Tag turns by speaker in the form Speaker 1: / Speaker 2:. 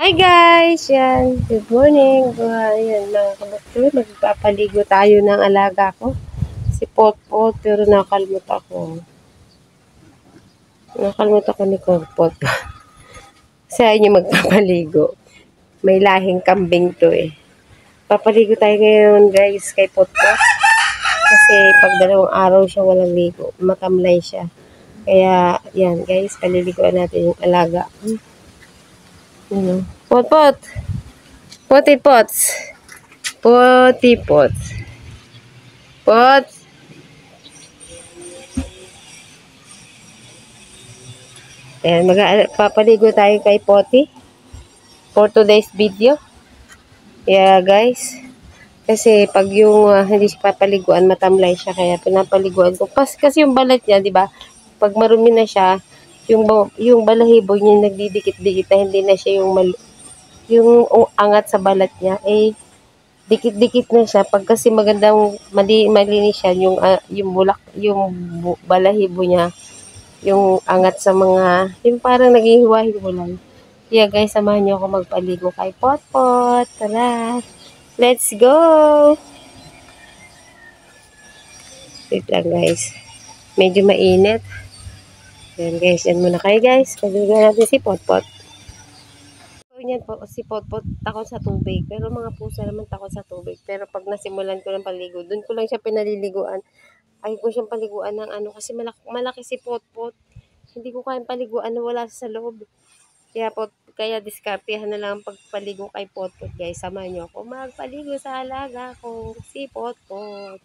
Speaker 1: Hi guys! Yan. Good morning. Yan mga kabakter. Magpapaligo tayo ng alaga ko. Si Potpot. Pero nakalmot ako. Nakalmot ako ni Potpot. Sa inyo magpapaligo. May lahing kambing to eh. Papaligo tayo ngayon guys kay Potpot. Kasi pag 2 araw siya walang ligo. Matamlay siya. Kaya yan guys. Paliliguan natin yung alaga. Potpot! Pots. Pots. Pots. Ayan, papaligo tayo kay Potty for today's video. Yeah, guys. Kasi pag yung hindi siya papaliguan, matamlay siya. Kaya pinapaliguan ko. Kasi yung balat niya, di ba? Pag marumi na siya, yung balahibo niya nagdidikit-dikit na hindi na siya yung angat sa balat niya. Eh, dikit-dikit na siya. Pag kasi magandang malinis siya, yung balahibo niya, yung angat sa mga, yung parang naghihiwa-hiwalay. Yeah guys, samahan niyo ako magpaligo kay Potpot. Tara, let's go! Wait lang guys. Medyo mainit. Yan guys, yan muna kayo guys. Paligo natin si Potpot. Yan po, si Potpot takot sa tubig. Pero mga pusa naman takot sa tubig. Pero pag nasimulan ko ng paligo, dun ko lang siya pinaliliguan. Ayaw ko siyang paliguan ng kasi malaki si Potpot. Hindi ko kayang paliguan na wala sa loob. Kaya diskartehan na lang ang pagpaligo kay Potpot guys. Samahan niyo ako magpaligo sa alaga ko, si Potpot.